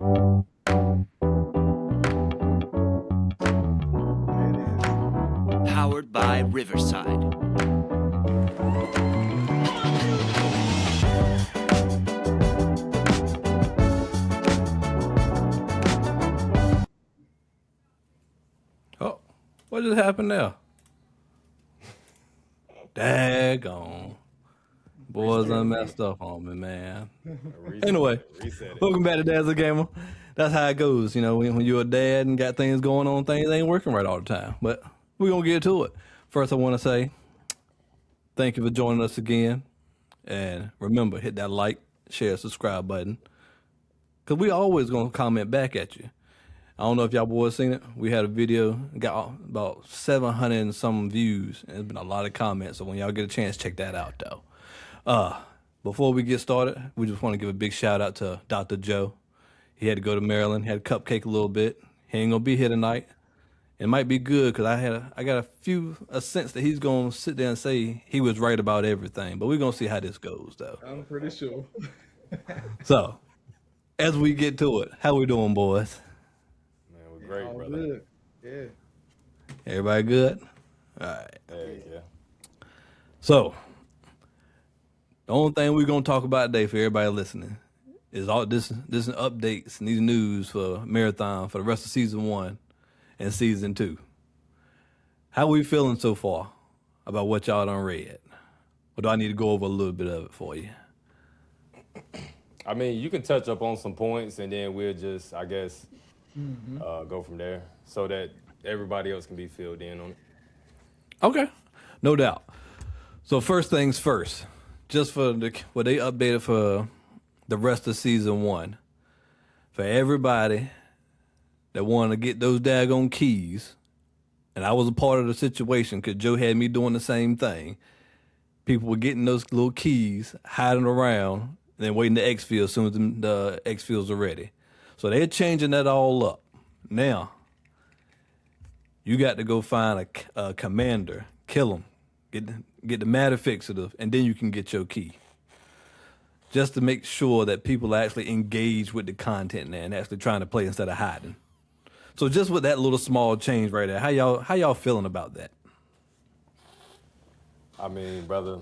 Powered by Riverside. Oh, what just happened there? Daggone. Boys done messed up on me, man. Anyway, welcome back to Dad's a Gamer. That's how it goes, you know, when you're a dad and got things going on, things ain't working right all the time. But we're going to get to it. First, I want to say thank you for joining us again. And remember, hit that like, share, subscribe button. Because we always going to comment back at you. I don't know if y'all boys seen it. We had a video, got about 700 and some views. And there's been a lot of comments. So when y'all get a chance, check that out, though. Before we get started, we just want to give a big shout out to Dr. Joe. He had to go to Maryland, had a cupcake a little bit. He ain't gonna be here tonight. It might be good because I got a sense that he's gonna sit there and say he was right about everything. But we're gonna see how this goes, though. I'm pretty sure. So, as we get to it, how we doing, boys? Man, we're great, All brother. good. Yeah. Everybody good? All right. Hey, yeah. So, the only thing we're gonna talk about today for everybody listening is all this updates and these news for Marathon for the rest of season 1 and season 2. How we feeling so far about what y'all done read? Or do I need to go over a little bit of it for you? I mean, you can touch up on some points, and then we'll just, I guess, go from there so that everybody else can be filled in on it. Okay, no doubt. So first things first, just for what they updated for the rest of season 1, for everybody that wanted to get those daggone keys, and I was a part of the situation because Joe had me doing the same thing. People were getting those little keys, hiding around, and then waiting to exfil as soon as the exfils are ready. So they're changing that all up. Now, you got to go find a commander, kill him, get the matter fixative, and then you can get your key. Just to make sure that people actually engage with the content there and actually trying to play instead of hiding. So just with that little small change right there, how y'all feeling about that? I mean, brother,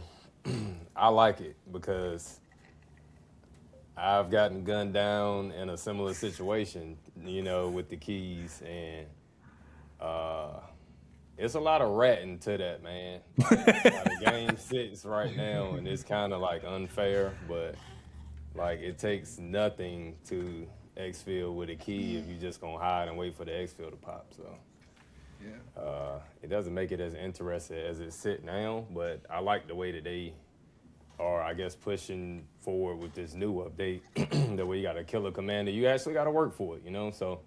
I like it because I've gotten gunned down in a similar situation, you know, with the keys, and it's a lot of ratting to that, man. Like, the game sits right now, and it's kind of like unfair, but like it takes nothing to exfil with a key if you're just gonna hide and wait for the exfil to pop. So Yeah. it doesn't make it as interesting as it sit now, but I like the way that they are, I guess, pushing forward with this new update. That way you got a killer commander, you actually got to work for it, you know. So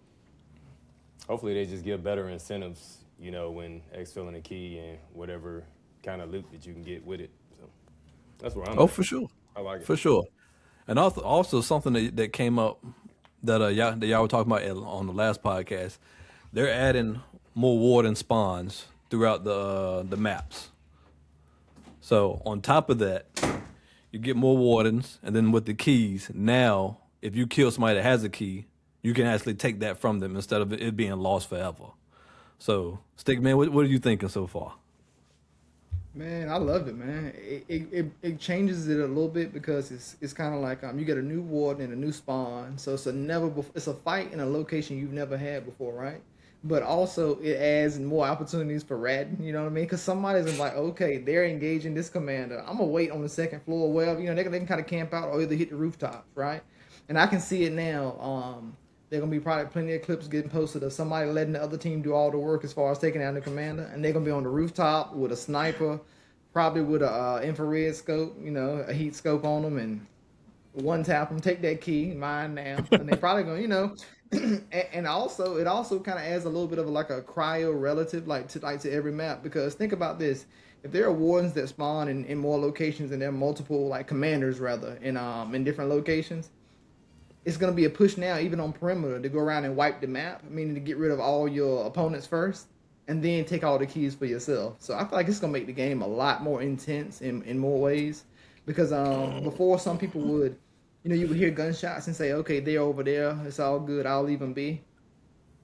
hopefully they just give better incentives, you know, when exfilling a key and whatever kind of loot that you can get with it. So that's where I'm Oh, at. for sure. I like it. For sure. And also something that came up that y'all were talking about on the last podcast. They're adding more warden spawns throughout the maps. So on top of that, you get more wardens, and then with the keys, now if you kill somebody that has a key, you can actually take that from them instead of it being lost forever. So, Stickman, what are you thinking so far? Man, I loved it, man. It changes it a little bit because it's kind of like you get a new warden and a new spawn, so it's a fight in a location you've never had before, right? But also it adds more opportunities for ratting, you know what I mean? Because somebody's like, okay, they're engaging this commander. I'm gonna wait on the second floor. Well, you know, they can kind of camp out or either hit the rooftops, right? And I can see it now. There gonna be probably plenty of clips getting posted of somebody letting the other team do all the work as far as taking down the commander, and they're gonna be on the rooftop with a sniper, probably with a infrared scope, you know, a heat scope on them, and one tap them, take that key, mine now, and they probably gonna, you know, and also it also kind of adds a little bit of like a cryo relative like to every map, because think about this: if there are wardens that spawn in more locations and there are multiple like commanders rather in different locations, it's going to be a push now, even on perimeter, to go around and wipe the map, meaning to get rid of all your opponents first, and then take all the keys for yourself. So I feel like it's going to make the game a lot more intense in more ways. Because before, some people would you would hear gunshots and say, okay, they're over there. It's all good. I'll leave them be.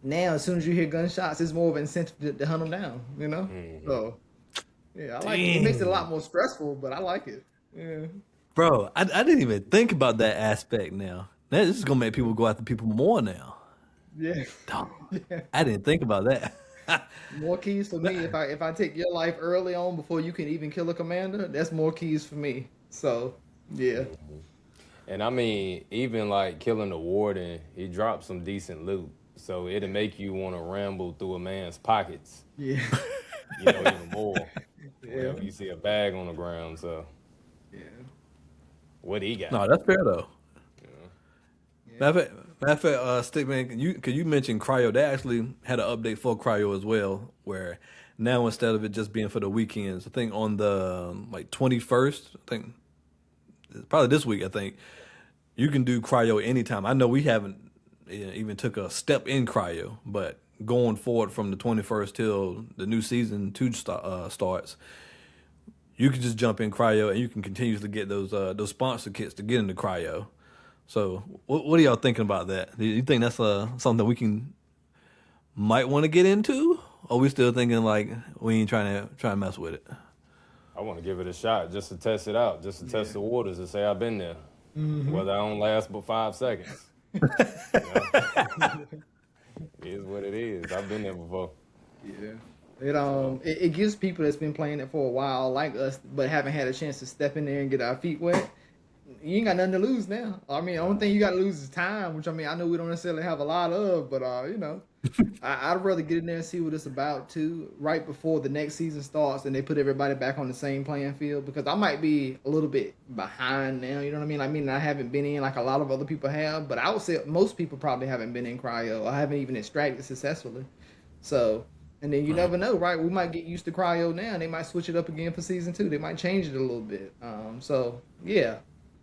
Now, as soon as you hear gunshots, it's more of an incentive to hunt them down, So, yeah, I like it. It makes it a lot more stressful, but I like it. Yeah. Bro, I didn't even think about that aspect now. This is gonna make people go after people more now. Yeah. Dog, Yeah. I didn't think about that. More keys for me. If I take your life early on before you can even kill a commander, that's more keys for me. So, yeah. And I mean, even like killing the warden, he dropped some decent loot. So it'll make you want to ramble through a man's pockets, Yeah. even more. Yeah. Whenever you see a bag on the ground. So Yeah. what he got? No, that's fair though. Yeah. Matter of fact, Stickman, cause you mentioned Cryo. They actually had an update for Cryo as well, where now instead of it just being for the weekends, I think on the like 21st, I think probably this week, I think you can do Cryo anytime. I know we haven't even took a step in Cryo, but going forward from the 21st till the new season two starts, you can just jump in Cryo and you can continuously get those sponsor kits to get into Cryo. So, what are y'all thinking about that? Do you think that's something that we might want to get into, or we still thinking like we ain't trying to mess with it? I want to give it a shot just to test it out, just to test the waters and say I've been there. Whether I don't last but 5 seconds. It is what it is. I've been there before. Yeah. It gives people that's been playing it for a while, like us, but haven't had a chance to step in there and get our feet wet. You ain't got nothing to lose now. I mean, the only thing you got to lose is time, which I mean, I know we don't necessarily have a lot of, but I'd rather get in there and see what it's about too, right before the next season starts and they put everybody back on the same playing field, because I might be a little bit behind now. You know what I mean? I mean, I haven't been in like a lot of other people have, but I would say most people probably haven't been in Cryo. I haven't even extracted successfully. So, and then you never know, right? We might get used to Cryo now, and they might switch it up again for season 2. They might change it a little bit. So yeah,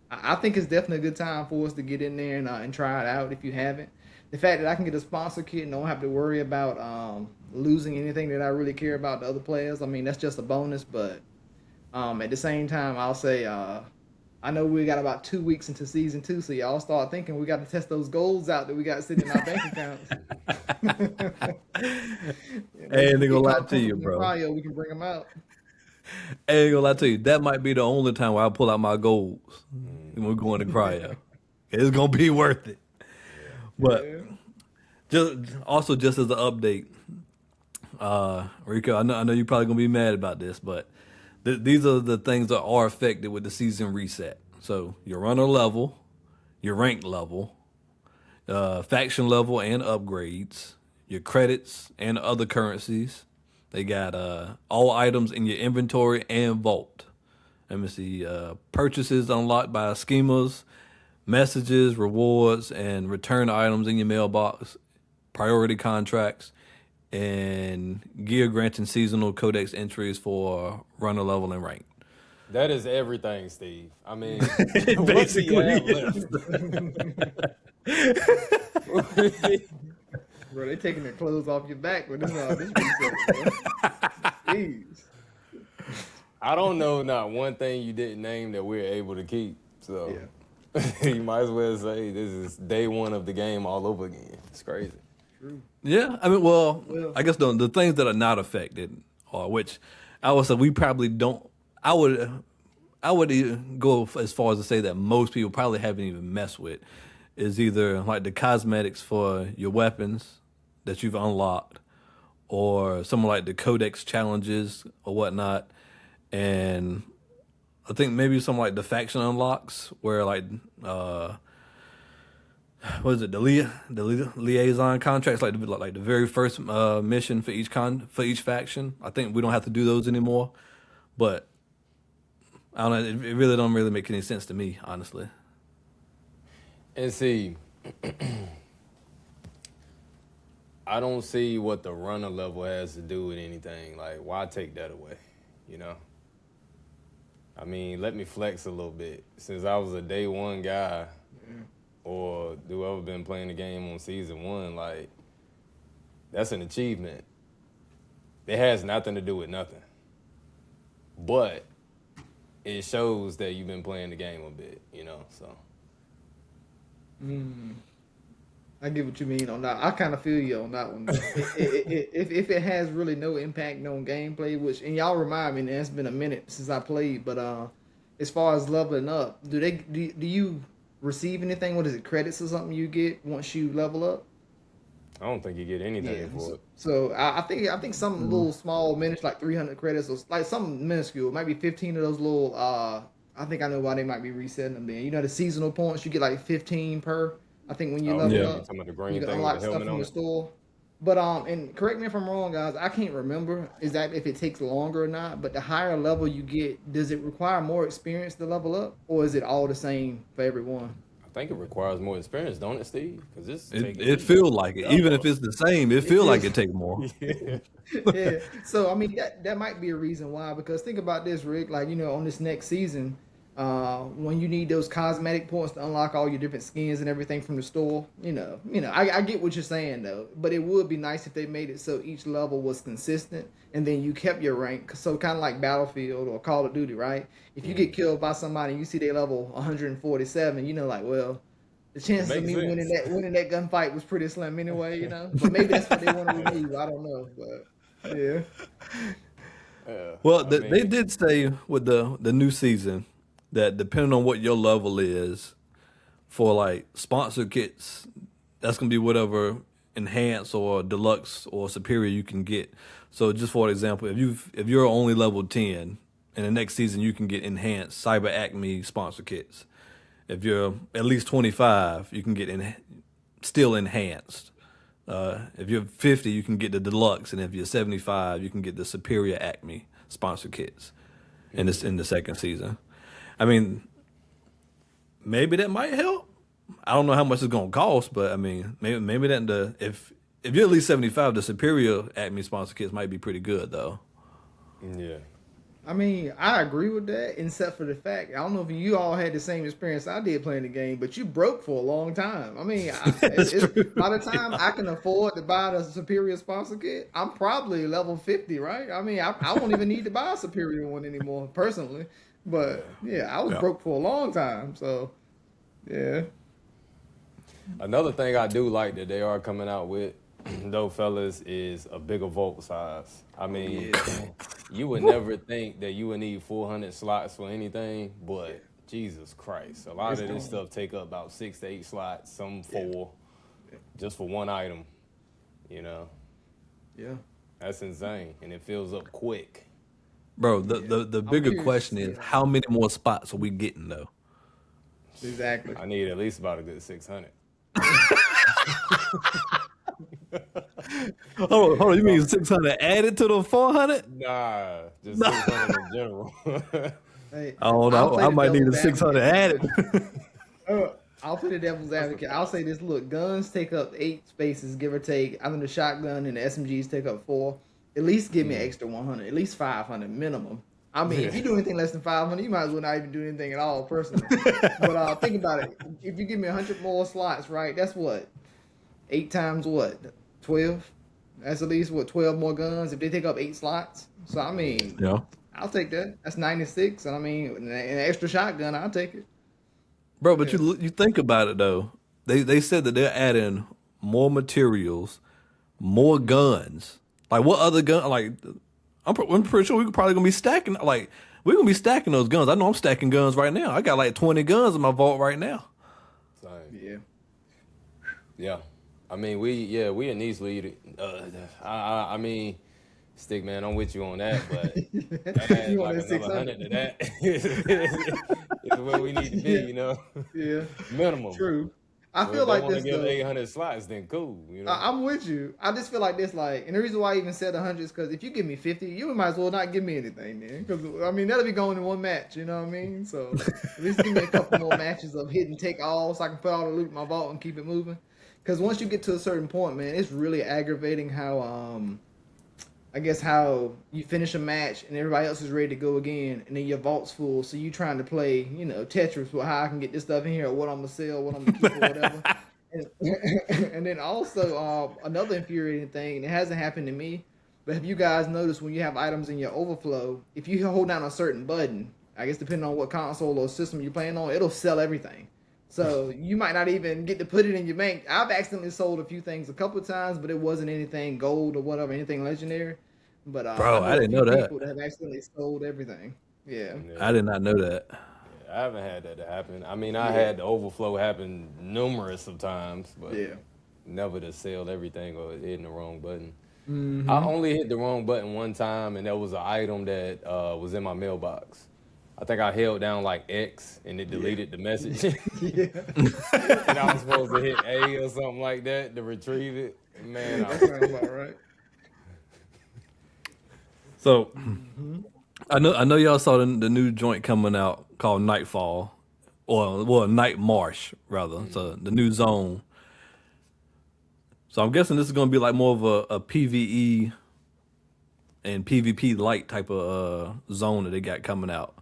I think it's definitely a good time for us to get in there and try it out if you haven't. The fact that I can get a sponsor kit and don't have to worry about losing anything that I really care about to other players, I mean, that's just a bonus. But at the same time, I'll say I know we got about 2 weeks into season 2, so y'all start thinking we got to test those goals out that we got sitting in our bank accounts. I ain't gonna lie to you, bro. Cryo, we can bring them out. I ain't gonna lie to you. That might be the only time where I pull out my goals when we're going to Cryo. It's gonna be worth it. But just as an update, Rico, I know you're probably gonna be mad about this, but these are the things that are affected with the season reset. So your runner level, your rank level, faction level and upgrades, your credits and other currencies. They got all items in your inventory and vault. Let me see. Purchases unlocked by schemas, messages, rewards, and return items in your mailbox, priority contracts, and gear granting seasonal codex entries for runner level and rank. That is everything, Steve. I mean, Basically, Bro, they taking their clothes off your back with this reset, bro. Jeez. I don't know not one thing you didn't name that we're able to keep. So Yeah. you might as well say this is day one of the game all over again. It's crazy. True. yeah. I mean, well, I guess the things that are not affected, or which I would say we probably don't. I would even go as far as to say that most people probably haven't even messed with is either like the cosmetics for your weapons that you've unlocked, or something like the codex challenges or whatnot, and I think maybe something like the faction unlocks where like what is it, the liaison contracts, like the very first mission for each faction. I think we don't have to do those anymore, but I don't know. It really don't really make any sense to me, honestly. And see, I don't see what the runner level has to do with anything. Like, why take that away? You know? I mean, let me flex a little bit. Since I was a day one guy, or whoever been playing the game on season 1, like, that's an achievement. It has nothing to do with nothing. But it shows that you've been playing the game a bit, you know? So I get what you mean on that. I kind of feel you on that one. If it has really no impact on gameplay, which and y'all remind me, and it's been a minute since I played, but as far as leveling up, do you receive anything? What is it, credits or something you get once you level up? I don't think you get anything for it. So I think some little small minutes like 300 credits or like something minuscule, maybe 15 of those little. I think I know why they might be resetting them. Then you know the seasonal points you get like 15 per. I think when you level up, some of the green you can thing unlock with the stuff helmet from on the it. store. But and correct me if I'm wrong, guys. I can't remember exactly if it takes longer or not. But the higher level you get, does it require more experience to level up, or is it all the same for everyone? I think it requires more experience, don't it, Steve? Because It feels like it. Even if it's the same, it feels like it takes more. Yeah. So I mean that might be a reason why. Because think about this, Rick. Like on this next season, when you need those cosmetic points to unlock all your different skins and everything from the store, I get what you're saying though. But it would be nice if they made it so each level was consistent and then you kept your rank. So kind of like Battlefield or Call of Duty, right? If you get killed by somebody, and you see they level 147, like, well, the chances of me winning that gunfight was pretty slim anyway, But maybe that's what they want to remove. I don't know, but yeah. Well, they did say with the new season that depending on what your level is for like sponsor kits, that's gonna be whatever enhanced or deluxe or superior you can get. So just for example, if you're only level 10, in the next season you can get enhanced Cyber Acme sponsor kits. If you're at least 25, you can get still enhanced. If you're 50, you can get the deluxe, and if you're 75, you can get the superior Acme sponsor kits in the second season. I mean, maybe that might help. I don't know how much it's gonna cost, but I mean, maybe that if you're at least 75, the superior Acme sponsor kits might be pretty good though. Yeah. I mean, I agree with that, except for the fact, I don't know if you all had the same experience I did playing the game, but you broke for a long time. I mean, by the time I can afford to buy the superior sponsor kit, I'm probably level 50, right? I mean, I won't even need to buy a superior one anymore, personally. But, yeah, I was broke for a long time, so, yeah. Another thing I do like that they are coming out with, though, fellas, is a bigger vault size. I mean, you would never think that you would need 400 slots for anything, but Jesus Christ, a lot of this stuff take up about 6 to 8 slots, some 4, just for one item. Yeah. That's insane, and it fills up quick. Bro, the bigger question is how many more spots are we getting though? Exactly. I need at least about a good 600. Hold on, you mean 600 added to the 400? Nah, just 600 in general. Hey, I don't know. I might need a 600 added. I'll play the devil's advocate. I'll say this: look, guns take up 8 spaces, give or take. I think the shotgun and the SMGs take up 4. At least give me an extra 100, at least 500 minimum. I mean, if you do anything less than 500, you might as well not even do anything at all, personally. But think about it: if you give me 100 more slots, right? That's what 8 times what 12. That's at least what 12 more guns if they take up 8 slots. So I mean, Yeah. I'll take that. That's 96. And I mean, an extra shotgun, I'll take it. Bro, but you think about it though. They said that they're adding more materials, more guns. Like what other gun? Like I'm pretty sure we're probably gonna be stacking. Like we're gonna be stacking those guns. I know I'm stacking guns right now. I got like 20 guns in my vault right now. Same. Yeah. I mean, we in these lead. I mean, Stick Man, I'm with you on that, but add You like want that another 600? 100 to that is where we need to be, Yeah. minimum. True. I So feel if like they want this to give though. 800 slots, then cool, I'm with you. I just feel like this, and the reason why I even said 100 is because if you give me 50, you might as well not give me anything, then. Because I mean that'll be going in one match. You know what I mean? So at least give me a couple more matches of hit and take all, so I can put all the loot in my vault and keep it moving. Because once you get to a certain point, man, it's really aggravating how I guess how you finish a match and everybody else is ready to go again, and then your vault's full, so you trying to play, Tetris with how I can get this stuff in here, or what I'm gonna sell, what I'm gonna keep, or whatever. And then also another infuriating thing, and it hasn't happened to me, but have you guys noticed when you have items in your overflow, if you hold down a certain button, I guess depending on what console or system you're playing on, it'll sell everything. So you might not even get to put it in your bank. I've accidentally sold a few things a couple of times, but it wasn't anything gold or whatever, anything legendary. But I Bro, I know a didn't few know that. people that have accidentally sold everything. Yeah. I did not know that. I haven't had that to happen. I mean, I Yeah. had the overflow happen numerous of times, but Yeah. never to sell everything or hitting the wrong button. Mm-hmm. I only hit the wrong button one time, and that was an item that was in my mailbox. I think I held down like X, and it deleted the message. Yeah. And I was supposed to hit A or something like that to retrieve it. Man, That sounds about right. So I know y'all saw the new joint coming out called Nightfall, or well, Night Marsh rather. So the new zone. So I'm guessing this is gonna be like more of a PVE and PvP light type of zone that they got coming out.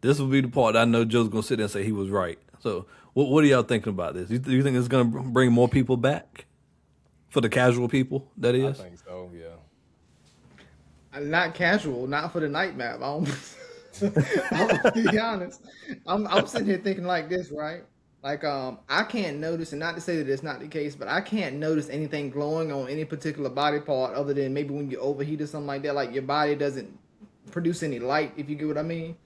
This will be the part that I know Joe's gonna sit there and say he was right. So what are y'all thinking about this? Do you think it's gonna bring more people back for the casual people? That I is. think so, yeah. Not casual, not for the night map. I'm gonna be honest. I'm sitting here thinking like this, right? Like I can't notice, and not to say that it's not the case, but I can't notice anything glowing on any particular body part other than maybe when you overheat or something like that. Like your body doesn't produce any light, if you get what I mean.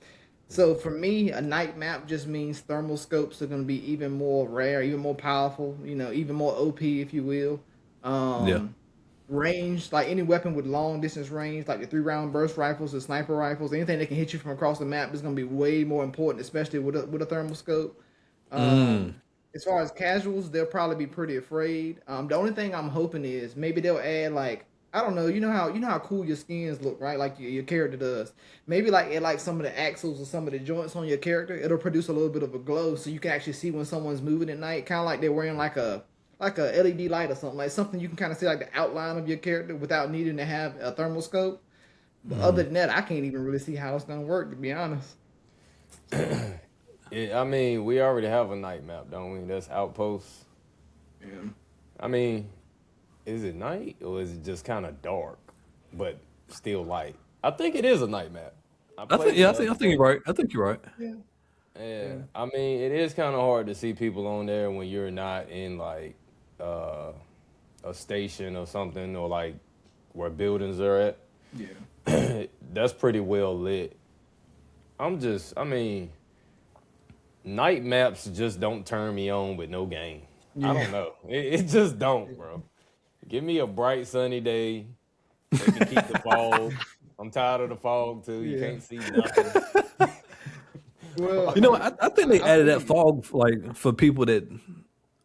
So for me, a night map just means thermal scopes are going to be even more rare, even more powerful, even more OP, if you will. Yeah. Range, like any weapon with long distance range, like the 3-round burst rifles, the sniper rifles, anything that can hit you from across the map is going to be way more important, especially with a thermal scope. As far as casuals, they'll probably be pretty afraid. The only thing I'm hoping is maybe they'll add like, I don't know, you know how cool your skins look, right? Like your character does. Maybe like some of the axles or some of the joints on your character, it'll produce a little bit of a glow, so you can actually see when someone's moving at night, kind of like they're wearing like a LED light or something, like something you can kind of see like the outline of your character without needing to have a thermal scope. But other than that, I can't even really see how it's gonna work, to be honest. I mean, we already have a night map, don't we? That's Outposts. Yeah. I mean, is it night or is it just kind of dark, but still light? I think it is a night map. I think you're right. I think you're right. Yeah. I mean, it is kind of hard to see people on there when you're not in like a station or something, or like where buildings are at. Yeah. That's pretty well lit. I mean, night maps just don't turn me on with no game. Yeah. I don't know. It just don't, bro. Give me a bright sunny day. Maybe keep the fog. I'm tired of the fog too. You can't see nothing. Well, I think they added that fog like for people that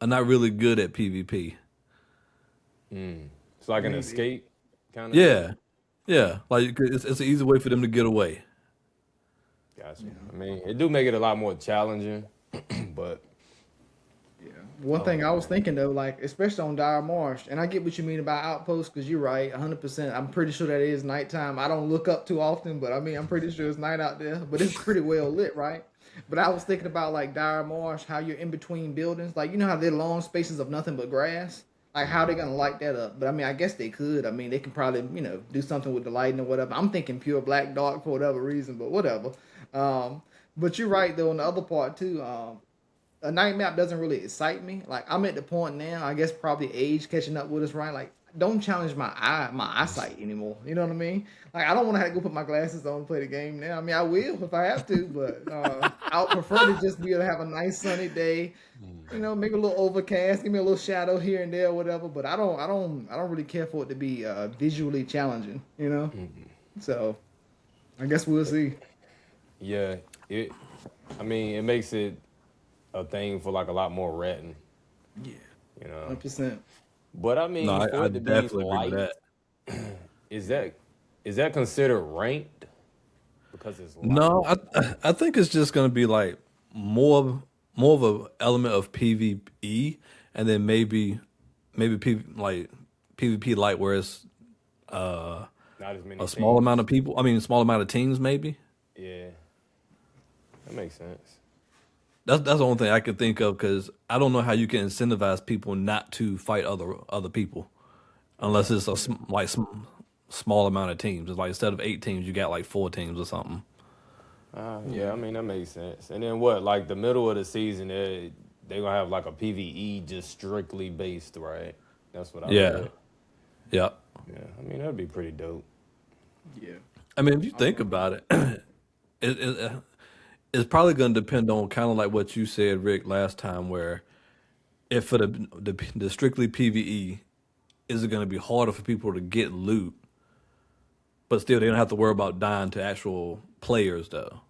are not really good at PvP. It's like an escape kind of. Yeah. Like it's an easy way for them to get away. Gotcha. I mean, it do make it a lot more challenging, but one thing I was thinking though, like especially on Dire Marsh, and I get what you mean about outposts because you're right, 100%. I'm pretty sure that is nighttime. I don't look up too often, but I mean I'm pretty sure it's night out there. But it's pretty well lit, right? But I was thinking about like Dire Marsh, how you're in between buildings, like you know how they're long spaces of nothing but grass. Like how they gonna light that up? But I mean, I guess they could. I mean, they can probably do something with the lighting or whatever. I'm thinking pure black dark for whatever reason, but whatever. But you're right though on the other part too. A night map doesn't really excite me. Like I'm at the point now, I guess probably age catching up with us, right? Like don't challenge my eyesight anymore. You know what I mean? Like I don't want to have to go put my glasses on and play the game now. I mean I will if I have to, but I would prefer to just be able to have a nice sunny day. Maybe a little overcast, give me a little shadow here and there, or whatever. But I don't really care for it to be visually challenging. So I guess we'll see. yeah, it makes it a thing for like a lot more ratting. Yeah, 100%. 100%. But I mean, No, for I it to be definitely agree light, with that. is that considered ranked? Because it's light? No, I think it's just gonna be like more of a element of PvE, and then maybe PvP light where it's Not as many a small teams. amount of people. I mean, small amount of teams maybe. Yeah, that makes sense. That's the only thing I could think of because I don't know how you can incentivize people not to fight other people unless it's a small amount of teams. It's like instead of 8 teams, you got like 4 teams or something. Yeah, I mean that makes sense. And then what? Like the middle of the season, they gonna have like a PVE just strictly based, right? That's what I Yeah. read. Yeah. Yeah, I mean that'd be pretty dope. Yeah. I mean, if you think about it, it it's probably going to depend on kind of like what you said, Rick, last time, where if for the strictly PVE, is it going to be harder for people to get loot, but still they don't have to worry about dying to actual players though?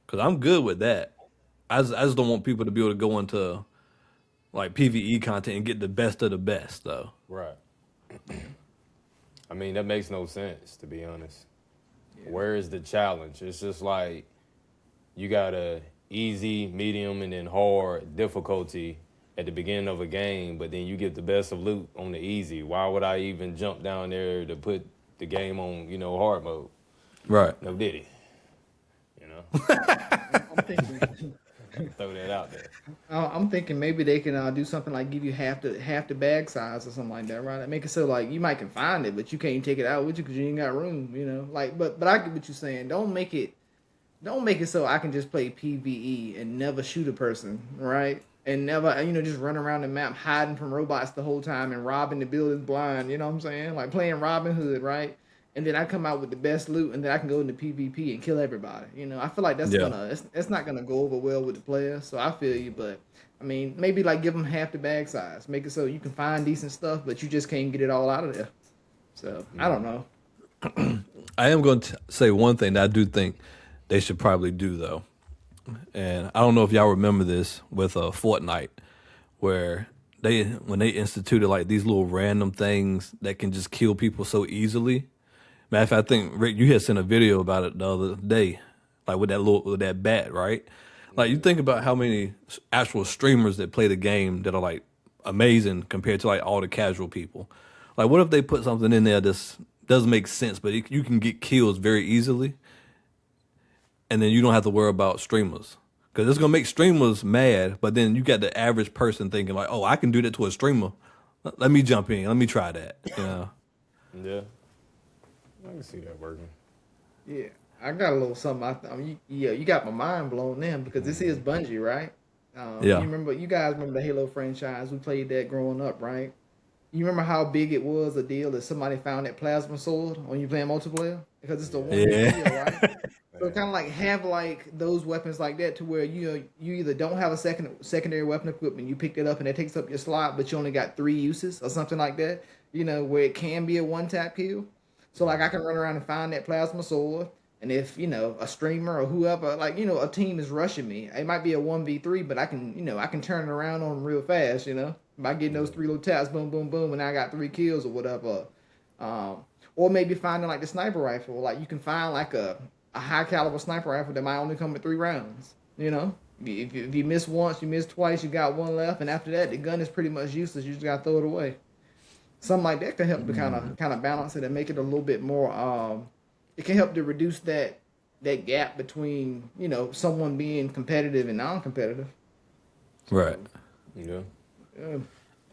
Because I'm good with that. I just don't want people to be able to go into like PVE content and get the best of the best though. Right. I mean that makes no sense to be honest. Where is the challenge? It's just like you got a easy, medium, and then hard difficulty at the beginning of a game, but then you get the best of loot on the easy. Why would I even jump down there to put the game on, hard mode? Right. No diddy. I'm thinking. Throw that out there. I'm thinking maybe they can do something like give you half the bag size or something like that, right? Like make it so like you might can find it, but you can't take it out with you because you ain't got room, Like, but I get what you're saying. Don't make it so I can just play PVE and never shoot a person, right? And never, just run around the map hiding from robots the whole time and robbing the buildings blind. You know what I'm saying? Like playing Robin Hood, right? And then I come out with the best loot, and then I can go into PvP and kill everybody. I feel like that's it's not gonna go over well with the players. So I feel you, but I mean, maybe like give them half the bag size, make it so you can find decent stuff, but you just can't get it all out of there. So I don't know. I am going to say one thing that I do think they should probably do though, and I don't know if y'all remember this with Fortnite, where when they instituted like these little random things that can just kill people so easily. Matter of fact, I think Rick, you had sent a video about it the other day, like with that bat, right? Like you think about how many actual streamers that play the game that are like amazing compared to like all the casual people. Like, what if they put something in there that doesn't make sense, but you can get kills very easily, and then you don't have to worry about streamers because it's gonna make streamers mad. But then you got the average person thinking like, "Oh, I can do that to a streamer. Let me jump in. Let me try that." Yeah. I can see that working. Yeah, I got a little something. You got my mind blown then because this is Bungie, right? Yeah. You guys remember the Halo franchise? We played that growing up, right? You remember how big it was a deal if somebody found that plasma sword when you playing multiplayer? Because it's the one big deal, right? So kind of like have like those weapons like that to where you either don't have a secondary weapon equipment, you picked it up and it takes up your slot, but you only got 3 uses or something like that. Where it can be a one-tap kill. So like I can run around and find that plasma sword, and if a streamer or whoever a team is rushing me, it might be a 1v3, but I can turn it around on them real fast, by getting those 3 little taps, boom, boom, boom, and I got 3 kills or whatever. Or maybe finding like the sniper rifle, like you can find like a high caliber sniper rifle that might only come with 3 rounds. If you miss once, you miss twice, you got 1 left, and after that the gun is pretty much useless. You just gotta throw it away. Something like that can help to kind of balance it and make it a little bit more. It can help to reduce that gap between someone being competitive and non-competitive. Right. Yeah.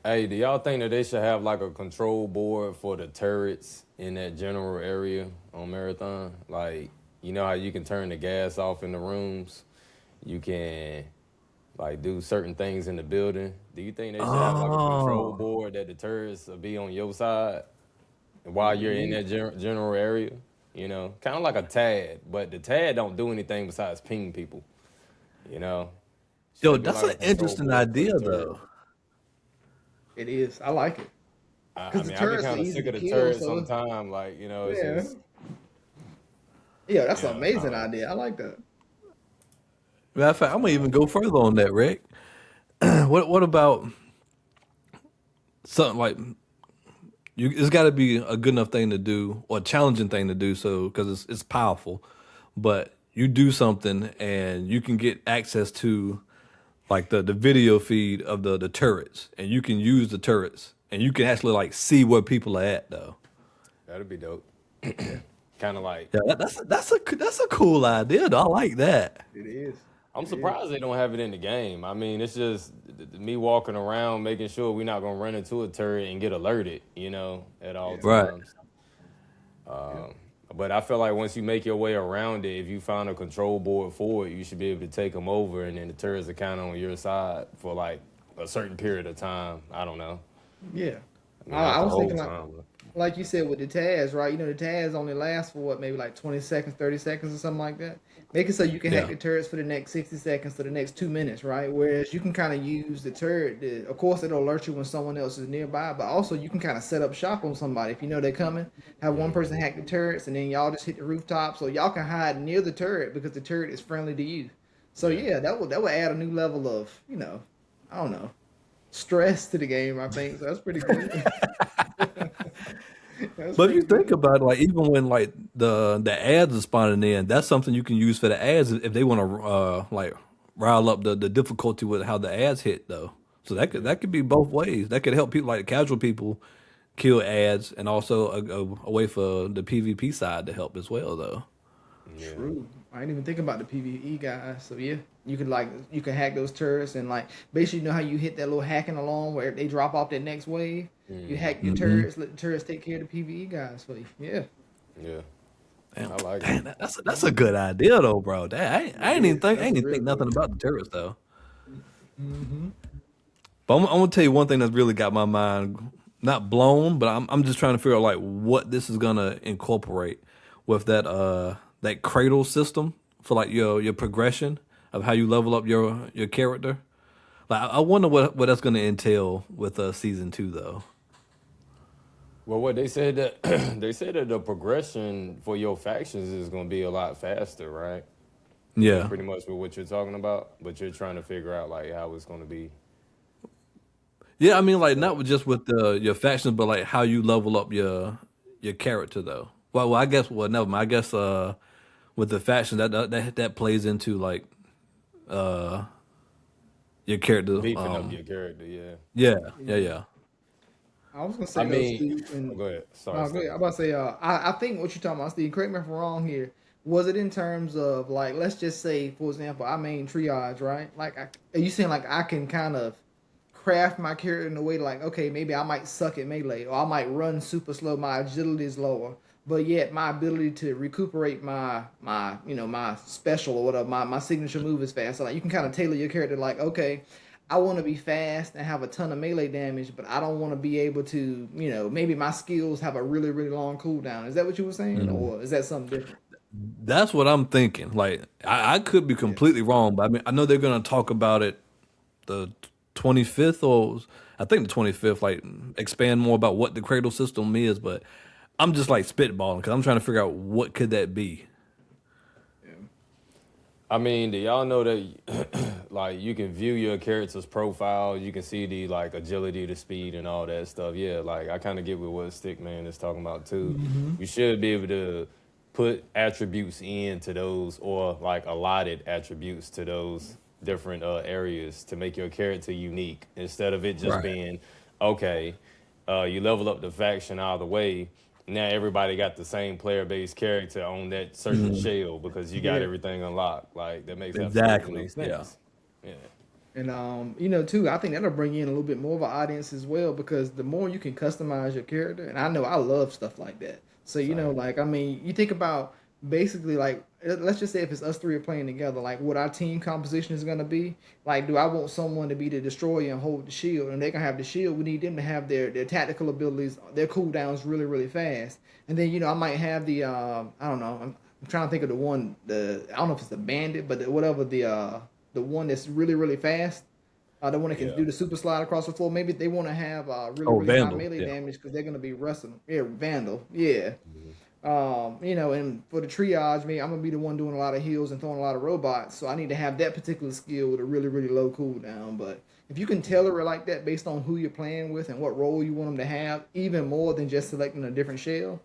Hey, do y'all think that they should have like a control board for the turrets in that general area on Marathon? Like, how you can turn the gas off in the rooms? You can like do certain things in the building. Do you think they should have like a control board that the turrets will be on your side while you're in that general area? Kind of like a TAD, but the TAD don't do anything besides ping people. Yo, that's like an interesting idea though. It is. I like it. I mean, I get kind of sick of the turrets sometimes. Like, it's just... Yeah, that's an amazing idea. I like that. Matter of fact, I'm gonna even go further on that, Rick. What about something like it's got to be a good enough thing to do or a challenging thing to do, so because it's powerful, but you do something and you can get access to like the video feed of the turrets, and you can use the turrets, and you can actually like see where people are at though. That'd be dope. Kind of like that's a cool idea though. I like that. It is. I'm surprised they don't have it in the game. I mean, it's just me walking around making sure we're not gonna run into a turret and get alerted, at all times. But I feel like once you make your way around it, if you find a control board for it, you should be able to take them over, and then the turrets are kind of on your side for like a certain period of time. I don't know. Yeah. I mean, I not the was whole thinking time. But like you said with the Taz, right? You know, the Taz only lasts for what, maybe like 20 seconds, 30 seconds or something like that. Make it so you can hack Yeah. the turrets for the next 60 seconds to the next 2 minutes, right? Whereas you can kind of use the turret. Of course, it'll alert you when someone else is nearby, but also you can kind of set up shop on somebody if you know they're coming. Have one person hack the turrets, and then y'all just hit the rooftop, so y'all can hide near the turret because the turret is friendly to you. So yeah, that would add a new level of, I don't know, stress to the game. I think so. That's pretty good. That's But if you pretty think good. about it, like even when like the ads are spawning in, that's something you can use for the ads if they want to like rile up the difficulty with how the ads hit though. So that could be both ways. That could help people like casual people kill ads, and also a way for the PvP side to help as well though. yeah, True. I didn't even think about the PvE guys. So yeah, you can hack those turrets and like basically how you hit that little hacking alarm where they drop off that next wave. You hack your Hmm. turrets, let the turrets take care of the PvE guys for you. Yeah, yeah. Damn, I like it. damn, that's a good idea though, bro. I it ain't even is. think I That's ain't a even real think good nothing one. about the terrorists though. Hmm. But I'm gonna tell you one thing that's really got my mind not blown, but I'm just trying to figure out like what this is gonna incorporate with that cradle system for like your progression of how you level up your character. Like I wonder what that's gonna entail with season 2 though. Well, what they said that they said that the progression for your factions is going to be a lot faster, right? That's Yeah. pretty much what you're talking about. But you're trying to figure out like how it's going to be Yeah, I mean like set not up. with just with your factions, but like how you level up your character though. Well, I guess never mind. I guess with the factions that plays into like uh your character. Beefing up your character, yeah. Yeah, yeah, Yeah. yeah. I was gonna I say though, mean, Steve, oh, and go ahead. Sorry, no, go ahead. I'm Stephen. about to say, I think what you're talking about, Steve. Correct me if I'm wrong here. Was it in terms of like, let's just say, for example, I main triage, right? Like, are you saying like I can kind of craft my character in a way like, okay, maybe I might suck at melee, or I might run super slow, my agility is lower, but yet my ability to recuperate my special or whatever, my signature move is fast. So like you can kind of tailor your character like, okay, I want to be fast and have a ton of melee damage, but I don't want to be able to, maybe my skills have a really, really long cooldown. Is that what you were saying, Mhm. or is that something different? That's what I'm thinking. Like I could be Yeah. completely wrong, but I mean I know they're gonna talk about it the 25th, or I think the 25th. Like expand more about what the cradle system is, but I'm just like spitballing because I'm trying to figure out what could that be. Yeah. I mean, do y'all know that like you can view your character's profile, you can see the like agility, the speed, and all that stuff. Yeah, like I kind of get with what Stickman is talking about too. Hmm. You should be able to put attributes into those or like allotted attributes to those different areas to make your character unique instead of it just Right. being okay. You level up the faction out of the way. Now everybody got the same player based character on that certain Mhm. shell because you got Yeah. everything unlocked. Like that makes absolutely no Exactly. Yeah. sense. Yeah. And too, I think that'll bring in a little bit more of an audience as well because the more you can customize your character, and I know I love stuff like that. So Same. like I mean, you think about basically like let's just say if it's us three are playing together, like what our team composition is gonna be. Like, do I want someone to be the destroyer and hold the shield, and they can have the shield? We need them to have their tactical abilities, their cooldowns really really fast. And then I might have the I don't know. I'm trying to think of the one I don't know if it's the bandit, but whatever the one that's really really fast, the one that can Yeah. do the super slide across the floor. Maybe they want to have really Oh, really high Vandal. melee Yeah. damage because they're going to be wrestling. Yeah, Vandal. Yeah. Mhm. And for the triage, me, I'm gonna be the one doing a lot of heals and throwing a lot of robots. So I need to have that particular skill with a really really low cooldown. But if you can tailor it like that based on who you're playing with and what role you want them to have, even more than just selecting a different shell,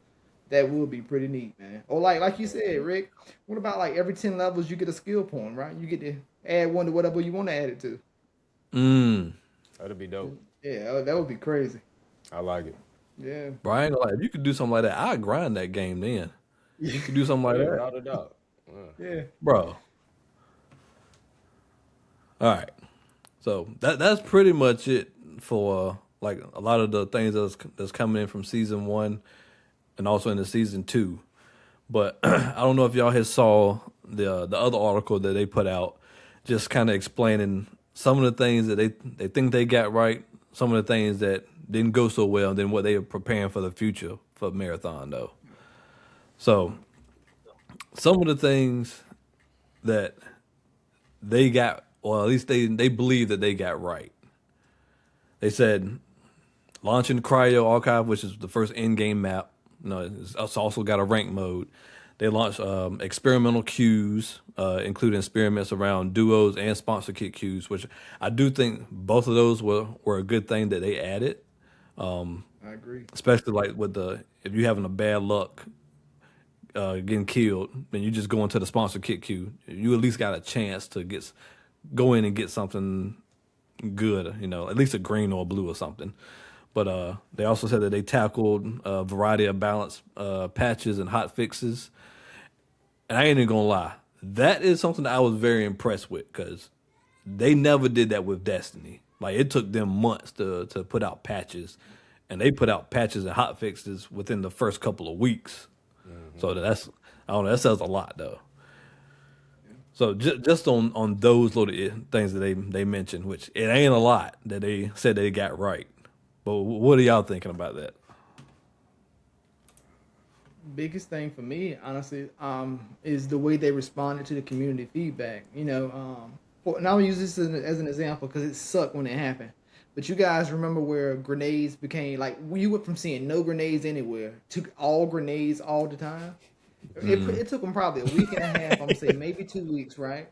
that would be pretty neat, man. Or like you said, Rick, what about like every 10 levels you get a skill point, right? You get to add one to whatever you want to add it to. Mm. That'd be dope. Yeah, that would be crazy. I like it. Yeah. Bro, I ain't gonna lie. If you could do something like that, I'd grind that game then. You could do something Oh like yeah, that. without a doubt. Yeah. Yeah. Bro. All right. So that's pretty much it for like a lot of the things that's coming in from season 1 and also into season 2. But I don't know if y'all had saw the other article that they put out, just kind of explaining some of the things that they think they got right, some of the things that didn't go so well, and then what they are preparing for the future for Marathon though. So some of the things that they got, or at least they believe that they got right. They said launching Cryo Archive, which is the first in-game map. It's also got a rank mode. They launched experimental queues, including experiments around duos and sponsor kit queues, which I do think both of those were a good thing that they added. I agree. Especially like with if you're having a bad luck getting killed, then you just go into the sponsor kit queue. You at least got a chance to go in and get something good, at least a green or a blue or something. But they also said that they tackled a variety of balance patches and hot fixes. And I ain't even gonna lie, that is something that I was very impressed with because they never did that with Destiny. Like it took them months to put out patches, and they put out patches and hot fixes within the first couple of weeks. So I don't know, that says a lot though. So just on those little things that they mentioned, which it ain't a lot that they said they got right. But what are y'all thinking about that? Biggest thing for me, honestly, is the way they responded to the community feedback. And I'll use this as an example because it sucked when it happened. But you guys remember where grenades became like you went from seeing no grenades anywhere to all grenades all the time. It took them probably a week and a half. I'm gonna say maybe 2 weeks, right?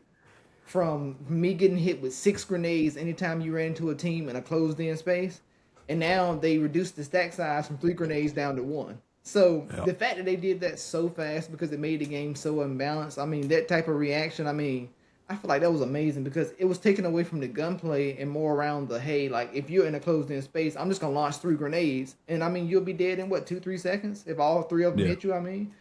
From me getting hit with 6 grenades anytime you ran into a team in a closed-in space, and now they reduced the stack size from 3 grenades down to 1. So the fact that they did that so fast because it made the game so unbalanced, I mean, that type of reaction, I mean, I feel like that was amazing because it was taken away from the gunplay and more around the, hey, like if you're in a closed-in space, I'm just going to launch 3 grenades. And I mean, you'll be dead in what, 2-3 seconds if all 3 of them hit you, I mean.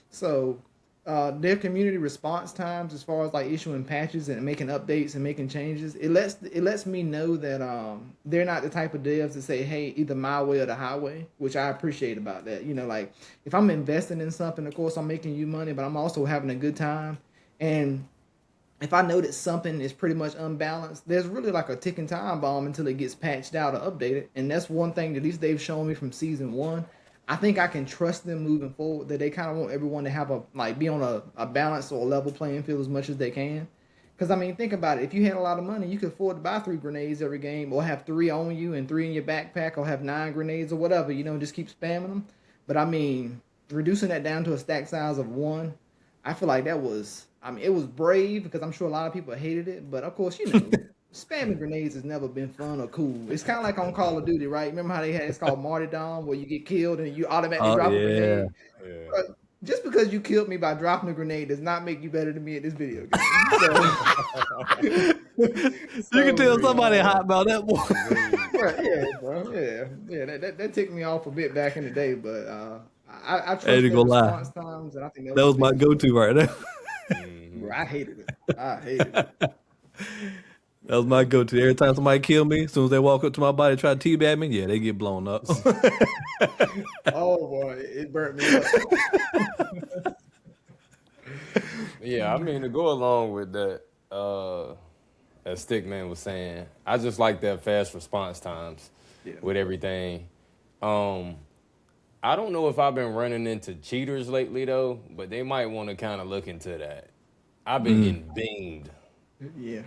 So their community response times as far as like issuing patches and making updates and making changes, it lets me know that they're not the type of devs that say, hey, either my way or the highway, which I appreciate about that. Like if I'm investing in something, of course I'm making you money, but I'm also having a good time. And if I know that something is pretty much unbalanced, there's really like a ticking time bomb until it gets patched out or updated. And that's one thing that at least they've shown me from season 1. I think I can trust them moving forward, that they kind of want everyone to have be on a balanced or a level playing field as much as they can. Because, I mean, think about it. If you had a lot of money, you could afford to buy 3 grenades every game or have 3 on you and 3 in your backpack or have 9 grenades or whatever, just keep spamming them. But, I mean, reducing that down to a stack size of 1, I feel like that was, it was brave because I'm sure a lot of people hated it. But, of course, spamming grenades has never been fun or cool. It's kind of like on Call of Duty, right? Remember how it's called Martyrdom, where you get killed and you automatically drop a grenade? Yeah. But just because you killed me by dropping a grenade does not make you better than me at this video game. So, you can tell somebody hot about that one. Right, yeah, bro. Yeah. That ticked me off a bit back in the day, but I trust their response times, and I think that was my go-to right there. Bro, I hated it. That was my go-to. Every time somebody killed me, as soon as they walk up to my body and try to teabag me, yeah, they get blown up. Oh boy, it burnt me up. Yeah, I mean, to go along with that, as Stickman was saying, I just like that fast response times with everything. I don't know if I've been running into cheaters lately though, but they might want to kind of look into that. I've been getting binged.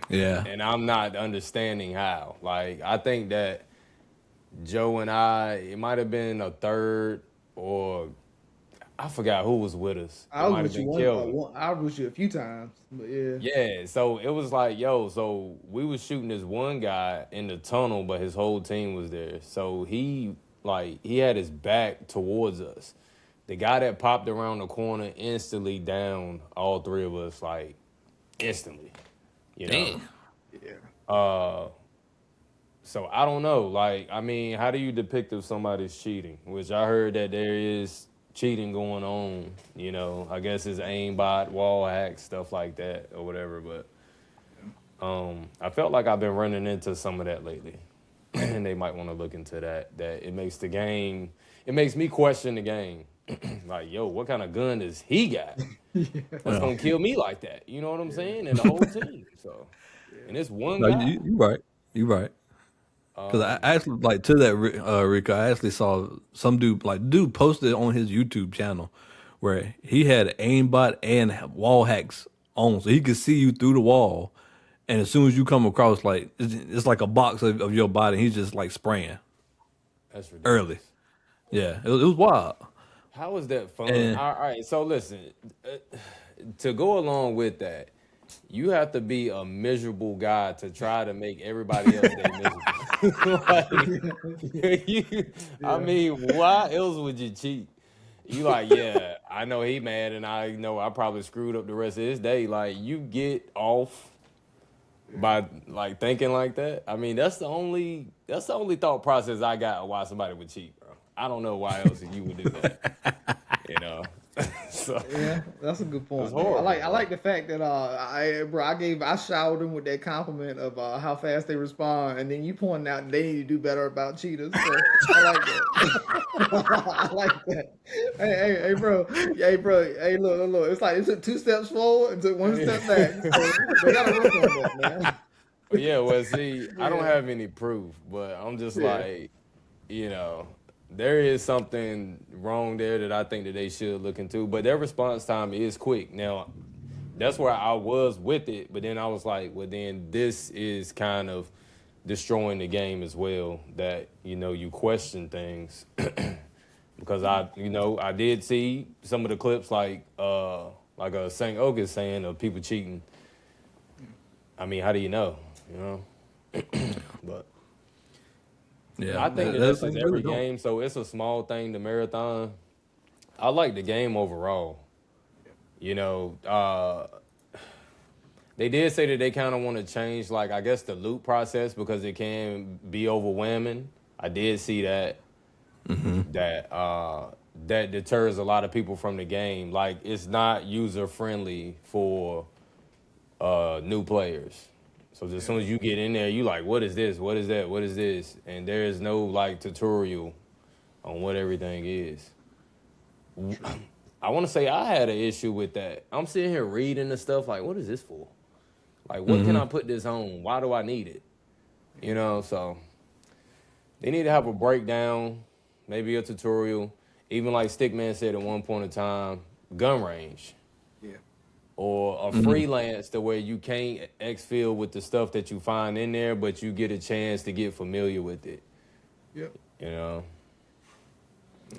Yeah. And I'm not understanding how. Like, I think that Joe and it might have been a third, or I forgot who was with us. I was with you a few times, but yeah. Yeah, so it was like, so we was shooting this one guy in the tunnel, but his whole team was there. So he had his back towards us. The guy that popped around the corner instantly downed all 3 of us, like, instantly. Damn. Yeah. So I don't know. Like, I mean, how do you depict if somebody's cheating? Which I heard that there is cheating going on. I guess it's aimbot, wall hacks, stuff like that, or whatever. But I felt like I've been running into some of that lately, and they might want to look into that. That it makes me question the game. like, yo, what kind of gun does he got? That's gonna kill me like that. You know what I'm saying? And the whole team. So, and it's one No, guy. you right. You right. Because I actually like to that Rico. I actually saw some dude posted on his YouTube channel where he had aimbot and wall hacks on, so he could see you through the wall, and as soon as you come across, like it's like a box of your body, he's just like spraying That's ridiculous. early. Yeah, it was wild. How is that fun? And All right, so listen, to go along with that, you have to be a miserable guy to try to make everybody else day miserable. I mean, why else would you cheat? You like, yeah, I know he mad, and I know I probably screwed up the rest of his day. Like, you get off by like thinking like that. I mean, that's the only thought process I got of why somebody would cheat, bro. I don't know why else you would do that. You know. So, Yeah, that's a good point. It's horrible, I like the fact that I showered them with that compliment of how fast they respond, and then you pointing out they need to do better about cheaters. So I like that. I like that. Hey, bro. Hey, look. It's like it took 2 steps forward and took 1 step back. So they gotta work on that, man. yeah, well, see, I don't have any proof, but I'm just like, there is something wrong there that I think that they should look into. But their response time is quick. Now, that's where I was with it, but then I was like, well, then this is kind of destroying the game as well, that, you question things. Because I did see some of the clips like St. August saying of people cheating. I mean, how do you know? But yeah, I think that's in every game, so it's a small thing, the marathon. I like the game overall. They did say that they kind of want to change, like, I guess the loot process because it can be overwhelming. I did see that. Mm-hmm. That deters a lot of people from the game. Like, it's not user friendly for new players. So as soon as you get in there, you like, what is this? What is that? What is this? And there is no like tutorial on what everything is. I want to say I had an issue with that. I'm sitting here reading the stuff like, what is this for? Like, what can I put this on? Why do I need it? So they need to have a breakdown, maybe a tutorial. Even like Stickman said at one point in time, gun range. Or a freelance to where you can't exfil with the stuff that you find in there, but you get a chance to get familiar with it. Yep. I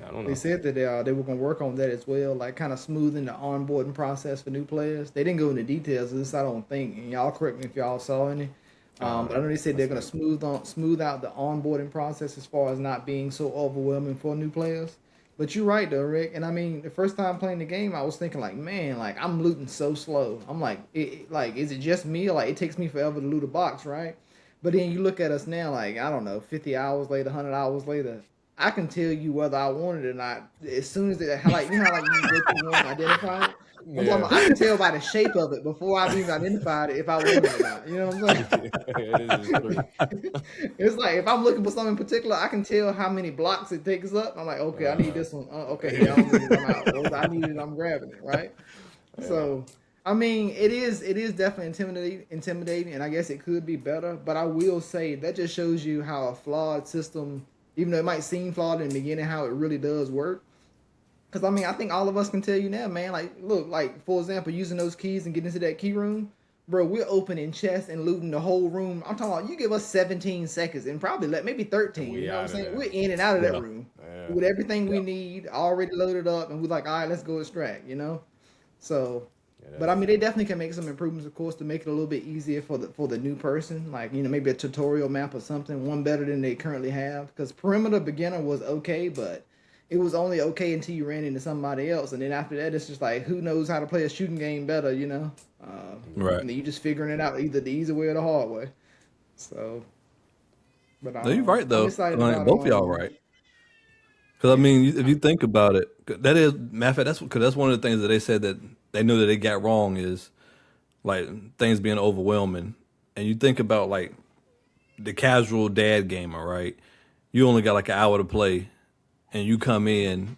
don't know. They said that they were going to work on that as well, like kind of smoothing the onboarding process for new players. They didn't go into details of this, I don't think, and y'all correct me if y'all saw any. But I know they said they're going to smooth out the onboarding process as far as not being so overwhelming for new players. But you're right though, Rick. And I mean, the first time playing the game, I was thinking like, man, like I'm looting so slow. I'm like, is it just me? Or, like, it takes me forever to loot a box, right? But then you look at us now, like, I don't know, 50 hours later, 100 hours later, I can tell you whether I want it or not as soon as it, like, you know how like you go through one and identify it. I can tell by the shape of it before I've even identified it if I want it or not. You know what I'm saying? It's like if I'm looking for something in particular, I can tell how many blocks it takes up. I'm like, okay, I need this one. Okay, yeah, I don't need it. I'm out. Or I need it. I'm grabbing it. Right. Yeah. So, I mean, it is definitely intimidating, and I guess it could be better. But I will say that just shows you how a flawed system, even though it might seem flawed in the beginning, how it really does work. Because, I mean, I think all of us can tell you now, man, like, look, like, for example, using those keys and getting into that key room, bro, we're opening chests and looting the whole room. I'm talking about you give us 17 seconds and probably maybe 13. You know what I'm saying? We're in and out of that room with everything we need already loaded up. And we're like, all right, let's go extract, So, but, I mean, they definitely can make some improvements, of course, to make it a little bit easier for the new person. Like, maybe a tutorial map or something, one better than they currently have. Because Perimeter Beginner was okay, but it was only okay until you ran into somebody else, and then after that, it's just like, who knows how to play a shooting game better, Right. And then you just figuring it out either the easy way or the hard way. So, but no, you're right though. Both of y'all right. Because I mean, if you think about it, that is matter of fact, that's one of the things that they said that they knew that they got wrong is like things being overwhelming, and you think about like the casual dad gamer, right? You only got like an hour to play. And you come in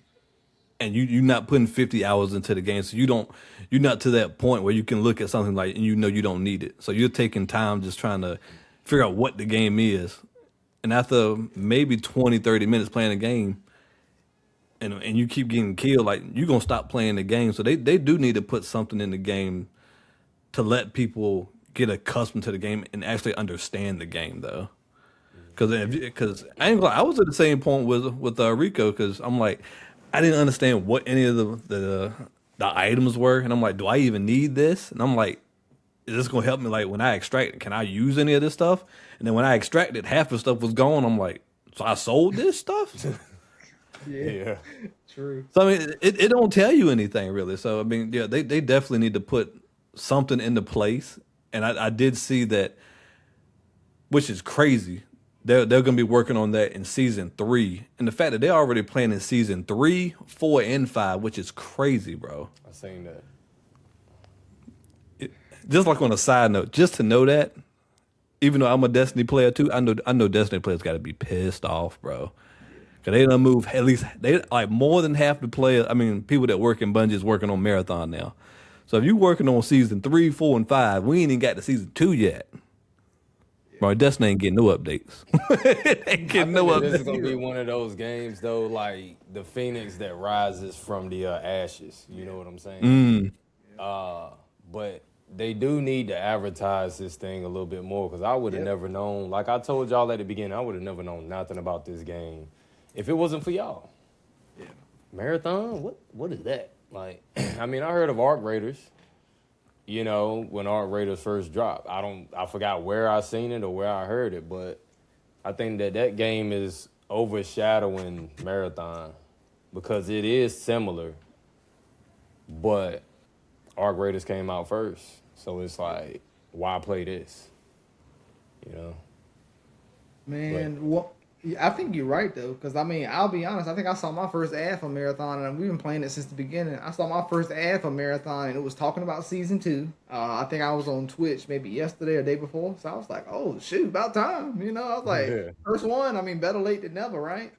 and you're not putting 50 hours into the game, so you're not to that point where you can look at something like and you don't need it. So you're taking time just trying to figure out what the game is. And after maybe 20, 30 minutes playing a game, and you keep getting killed, like you're gonna stop playing the game. So they do need to put something in the game to let people get accustomed to the game and actually understand the game, though. Because I ain't gonna lie, I was at the same point with Rico, because I'm like, I didn't understand what any of the items were, and I'm like, do I even need this? And I'm like, is this gonna help me? Like when I extract it, can I use any of this stuff? And then when I extracted, half the stuff was gone. I'm like, so I sold this stuff? Yeah. True. So I mean, it don't tell you anything really. So I mean, yeah, they definitely need to put something into place. And I did see that, which is crazy. They're going to be working on that in season 3, and the fact that they're already playing in season 3, 4, and 5, which is crazy, bro. I seen that. Just like on a side note, just to know that, even though I'm a Destiny player too, I know Destiny players got to be pissed off, bro. Cause they done move at least they like more than half the players. I mean, people that work in Bungie is working on Marathon now. So if you working on season 3, 4, and 5, we ain't even got to season 2 yet. Bro, Destiny ain't getting no updates. Ain't getting no updates. This is gonna be one of those games though, like the phoenix that rises from the ashes. You know what I'm saying? But they do need to advertise this thing a little bit more, because I would have never known. Like I told y'all at the beginning, I would have never known nothing about this game if it wasn't for y'all. Yeah. Marathon? What is that? Like, I mean, I heard of Arc Raiders. You know, when Arc Raiders first dropped, I forgot where I seen it or where I heard it, but I think that game is overshadowing Marathon because it is similar, but Arc Raiders came out first, so it's like, why play this? You know, Man, I think you're right though, because I mean, I'll be honest. I think I saw my first ad for Marathon, and we've been playing it since the beginning. I saw my first ad for Marathon, and it was talking about season 2. I think I was on Twitch maybe yesterday or day before, so I was like, "Oh shoot, about time!" You know, I was like, "First one." I mean, better late than never, right?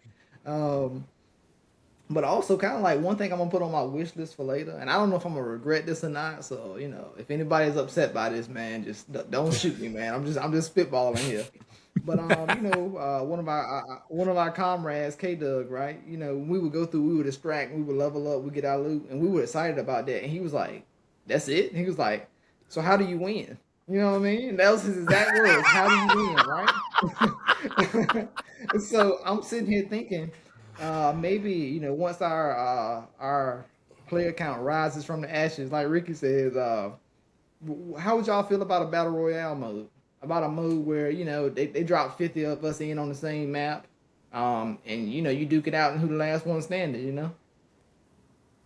But also kind of like one thing I'm gonna put on my wish list for later, and I don't know if I'm gonna regret this or not. So you know, if anybody's upset by this, man, just don't shoot me, man. I'm just spitballing here. But you know, one of our comrades, K Doug, right? You know, we would go through, we would extract, we would level up, we get our loot, and we were excited about that. And he was like, "That's it." And he was like, "So how do you win?" You know what I mean? And that was his exact words. How do you win, right? And so I'm sitting here thinking, maybe you know, once our player count rises from the ashes, like Ricky says, how would y'all feel about a battle royale mode? About a mode where, you know, they drop 50 of us in on the same map, and you know, you duke it out and who the last one standing, you know?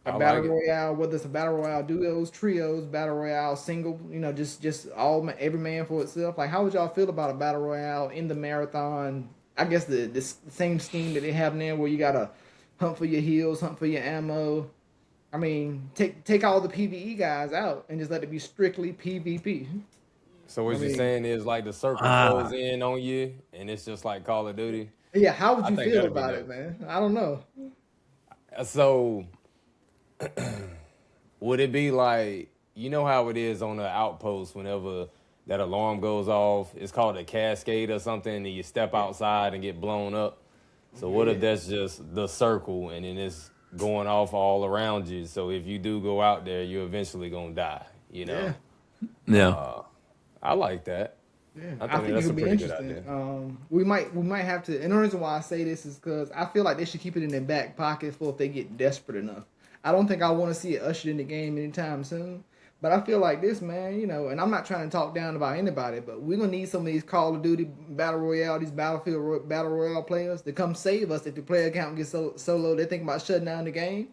A battle royale, whether it's a battle royale duos, trios, battle royale single, you know, just every man for itself. Like, how would y'all feel about a battle royale in the Marathon? I guess the same scheme that they have now, where you gotta hunt for your heals, hunt for your ammo. I mean, take all the PvE guys out and just let it be strictly PvP. So what you're saying is like the circle closes in on you, and it's just like Call of Duty? Yeah, how would you feel about it, man? I don't know. So would it be like, you know how it is on the outpost whenever that alarm goes off? It's called a cascade or something, and you step outside and get blown up. So what if that's just the circle, and then it's going off all around you? So if you do go out there, you're eventually going to die, you know? Yeah. I like that. Yeah, I think that's it a would be pretty good interesting. idea. We might have to. And the reason why I say this is because I feel like they should keep it in their back pocket for if they get desperate enough. I don't think I want to see it ushered in the game anytime soon. But I feel like this, man, you know, and I'm not trying to talk down about anybody, but we're gonna need some of these Call of Duty Battle Royale, these Battlefield Battle Royale players to come save us if the player count gets so low they think about shutting down the game.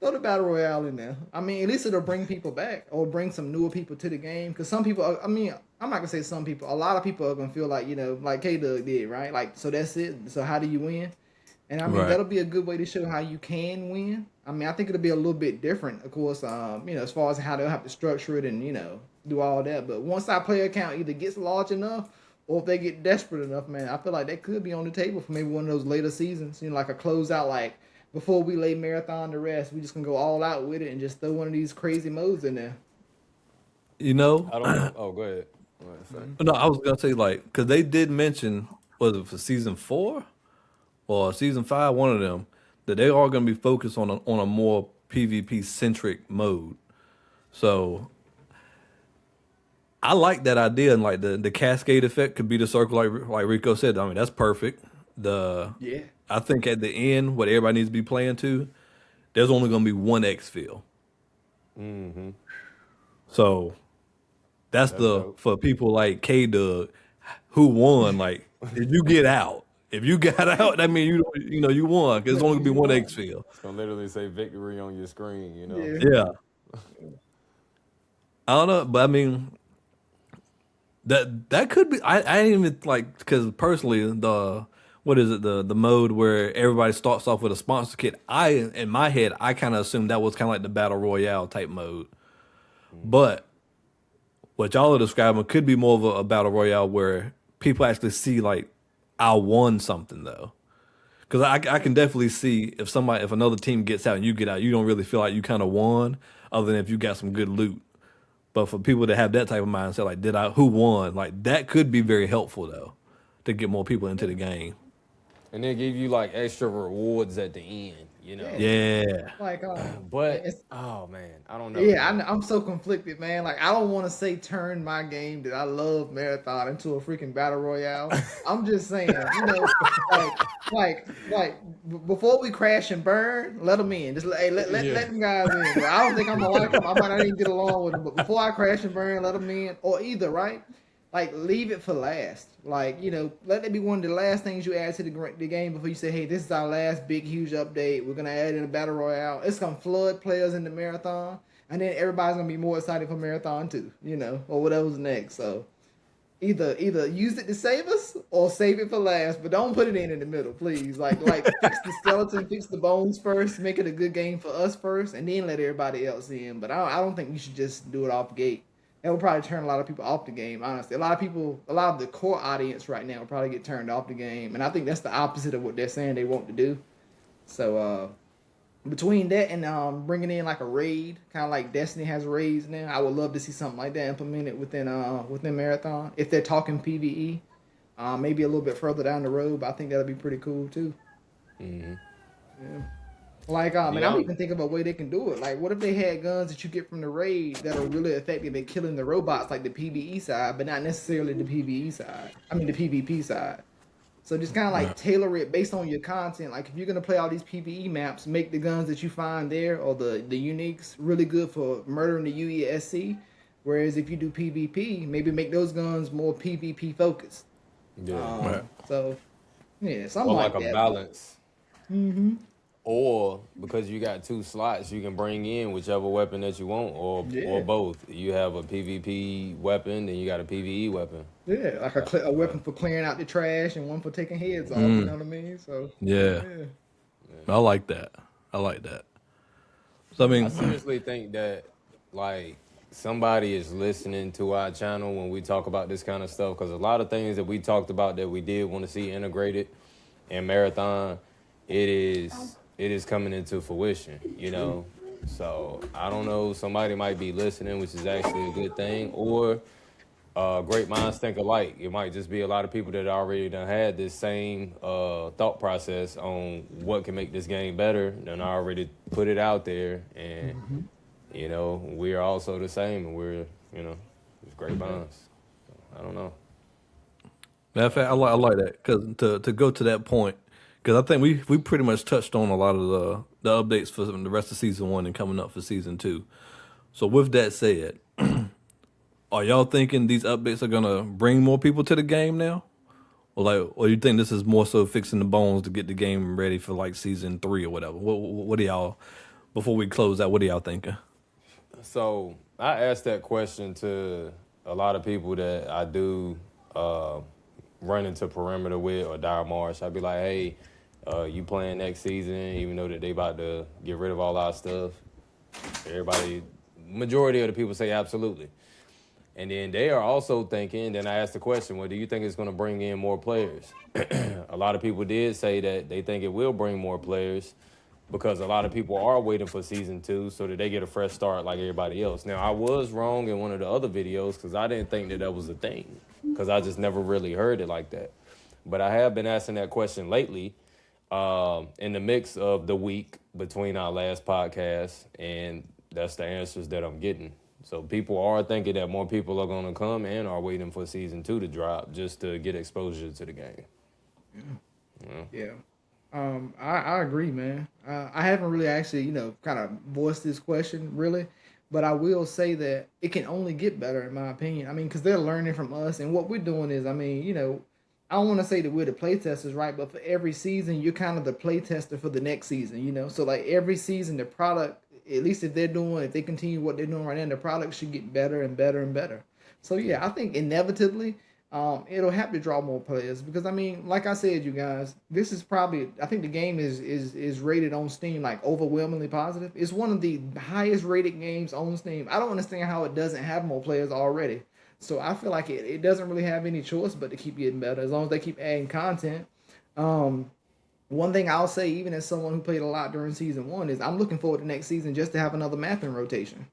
Throw the Battle Royale in there. I mean, at least it'll bring people back or bring some newer people to the game. Because some people, I mean, I'm not going to say some people. A lot of people are going to feel like, you know, like K-Doug did, right? Like, so that's it. So how do you win? And I mean, that'll be a good way to show how you can win. I mean, I think it'll be a little bit different, of course, you know, as far as how they'll have to structure it and, you know, do all that. But once our player count either gets large enough or if they get desperate enough, man, I feel like that could be on the table for maybe one of those later seasons, you know, like a closeout, like before we lay Marathon to rest, we just gonna go all out with it and just throw one of these crazy modes in there. You know, I don't know. Oh, go ahead. Go ahead, no, I was gonna say like because they did mention was it for season 4 or season 5, one of them, that they are gonna be focused on a more PvP centric mode. So I like that idea, and like the cascade effect could be the circle, like Rico said. I mean, that's perfect. Yeah. I think at the end, what everybody needs to be playing to, there's only gonna be one exfil. Mm-hmm. So that's dope. for people like K Doug who won. Like, if you get out, if you got out, that means you won because it's only gonna be one exfil. It's gonna literally say victory on your screen, you know. Yeah. Yeah, I don't know, but I mean. That could be. I didn't even like because personally what is it the mode where everybody starts off with a sponsor kit. In my head I kind of assumed that was kind of like the battle royale type mode, but what y'all are describing could be more of a battle royale where people actually see like I won something though. Because I can definitely see if another team gets out and you get out, you don't really feel like you kind of won, other than if you got some good loot. But for people that have that type of mindset, like, who won? Like, that could be very helpful, though, to get more people into the game. And they give you like extra rewards at the end, you know. Yeah. Like, But oh man, I don't know. yeah, I'm so conflicted, man. Like, I don't want to say turn my game that I love Marathon into a freaking battle royale. I'm just saying, like before we crash and burn, let them in. Just let them guys in. But I don't think I'm gonna like them. I might not even get along with them. But before I crash and burn, let them in. Or either, right? Like, leave it for last. Like, let it be one of the last things you add to the game before you say, hey, this is our last big, huge update. We're going to add in a battle royale. It's going to flood players into Marathon. And then everybody's going to be more excited for Marathon too, or whatever's next. So either use it to save us or save it for last. But don't put it in the middle, please. Like fix the skeleton, fix the bones first. Make it a good game for us first. And then let everybody else in. But I don't think you should just do it off the gate. That will probably turn a lot of people off the game, honestly. A lot of the core audience right now will probably get turned off the game. And I think that's the opposite of what they're saying they want to do. So, between that and bringing in like a raid, kind of like Destiny has raids now, I would love to see something like that implemented within Marathon. If they're talking PvE, maybe a little bit further down the road, but I think that'll be pretty cool too. Mm-hmm. Yeah. Like, and I'm even thinking of a way they can do it. Like, what if they had guns that you get from the raid that are really effective at killing the robots, like the PvE side, but not necessarily the PvE side. I mean, the PvP side. So just kind of like tailor it based on your content. Like, if you're going to play all these PvE maps, make the guns that you find there or the uniques really good for murdering the UESC. Whereas if you do PvP, maybe make those guns more PvP focused. Yeah. So, yeah, something Or like like a that. balance. Mm-hmm. Or because you got 2 slots, you can bring in whichever weapon that you want, or both. You have a PvP weapon, then you got a PvE weapon. Yeah, like a weapon for clearing out the trash and one for taking heads off. You know what I mean? So yeah. I like that. So I mean, I seriously think that like somebody is listening to our channel when we talk about this kind of stuff, because a lot of things that we talked about that we did want to see integrated in Marathon, it is coming into fruition, So I don't know, somebody might be listening, which is actually a good thing, or great minds think alike. It might just be a lot of people that already done had this same thought process on what can make this game better, and I already put it out there, and we are also the same, and we're it's great minds. So, I don't know. matter of fact, I like that because to go to that point. Because I think we pretty much touched on a lot of the updates for the rest of season 1 and coming up for season 2. So with that said, are y'all thinking these updates are gonna bring more people to the game now, or you think this is more so fixing the bones to get the game ready for like season 3 or whatever? What do y'all, before we close out, what are y'all thinking? So I asked that question to a lot of people that I do run into perimeter with or Night Marsh. I'd be like, hey. You playing next season, even though that they about to get rid of all our stuff? Majority of the people say absolutely. And then they are also thinking, then I asked the question, well, do you think it's going to bring in more players? A lot of people did say that they think it will bring more players, because a lot of people are waiting for season 2 so that they get a fresh start like everybody else. Now, I was wrong in one of the other videos because I didn't think that was a thing, because I just never really heard it like that. But I have been asking that question lately in the mix of the week between our last podcast, and that's the answers that I'm getting. So people are thinking that more people are going to come and are waiting for season 2 to drop just to get exposure to the game. Yeah. I agree, man. I haven't really actually, kind of voiced this question really, but I will say that it can only get better in my opinion. I mean, because they're learning from us, and what we're doing is, I mean, I don't want to say that we're the play testers, right? But for every season, you're kind of the play tester for the next season, So like every season, the product, at least if they continue what they're doing right now, the product should get better and better and better. So yeah, I think inevitably, it'll have to draw more players because I mean, like I said, you guys, this is probably, I think the game is rated on Steam like overwhelmingly positive. It's one of the highest rated games on Steam. I don't understand how it doesn't have more players already. So I feel like it doesn't really have any choice but to keep getting better as long as they keep adding content. One thing I'll say, even as someone who played a lot during season 1, is I'm looking forward to next season just to have another map in rotation.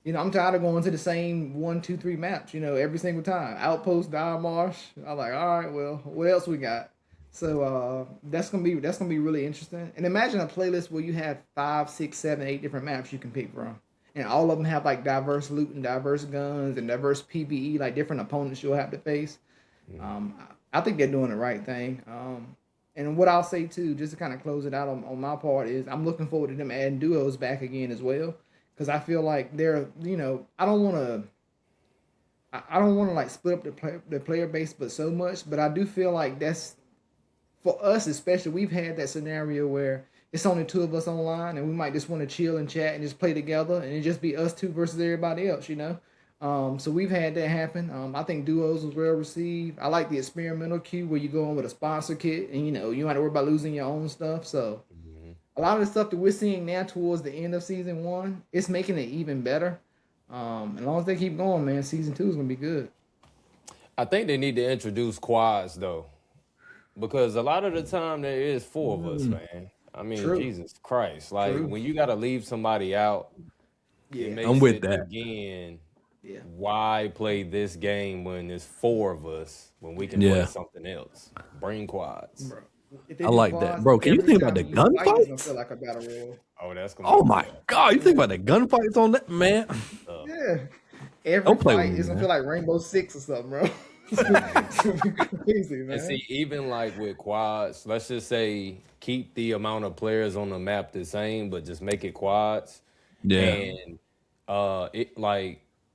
I'm tired of going to the same 1, 2, 3 maps, every single time. Outpost, Night Marsh. I'm like, all right, well, what else we got? So that's gonna be really interesting. And imagine a playlist where you have 5, 6, 7, 8 different maps you can pick from. And all of them have like diverse loot and diverse guns and diverse PvE, like different opponents you'll have to face. I think they're doing the right thing. And what I'll say too, just to kind of close it out on my part, is I'm looking forward to them adding duos back again as well. Because I feel like they're, I don't want to like split up the player base, but so much. But I do feel like that's, for us especially, we've had that scenario where it's only 2 of us online, and we might just want to chill and chat and just play together, and it just be us 2 versus everybody else, So we've had that happen. I think duos was well received. I like the experimental queue where you go in with a sponsor kit, and you don't have to worry about losing your own stuff. So a lot of the stuff that we're seeing now towards the end of season 1, it's making it even better. As long as they keep going, man, season 2 is gonna be good. I think they need to introduce quads though, because a lot of the time there is 4 of us, man. I mean, True. Jesus Christ. Like, True. when you got to leave somebody out, it makes I'm with it, that. again, Yeah. why play this game when there's 4 of us when we can play something else? Bring quads. Bro. If they I do like quads, that. Bro, can you every think about time the you fight, it's gonna gunfights? feel like a battle royal. Oh, that's going Oh my God, you think about the gunfights on that, man? Yeah. Every Don't play with fight me, is gonna man. feel like Rainbow Six or something, bro. It's gonna be crazy, man. And see, even like with quads, let's just say keep the amount of players on the map the same, but just make it quads. Yeah. And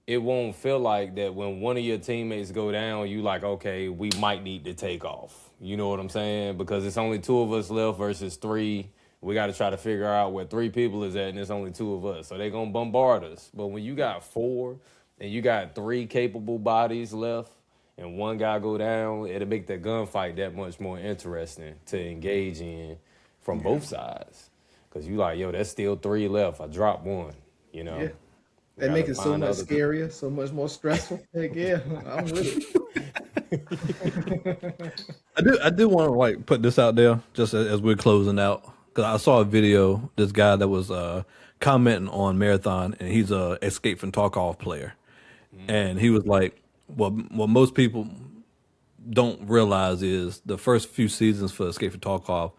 it won't feel like that when one of your teammates go down, you like, okay, we might need to take off. You know what I'm saying? Because it's only 2 of us left versus 3. We got to try to figure out where 3 people is at, and it's only 2 of us. So they're going to bombard us. But when you got 4 and you got 3 capable bodies left and 1 guy go down, it'll make the gunfight that much more interesting to engage in from both sides. Because you like, yo, there's still 3 left. I dropped 1, Yeah. That make it so much scarier, so much more stressful. Heck yeah, I'm with it. I do want to like put this out there just as we're closing out, because I saw a video, this guy that was commenting on Marathon, and he's a Escape from Tarkov player, and he was like, what most people don't realize is the first few seasons for Escape from Tarkov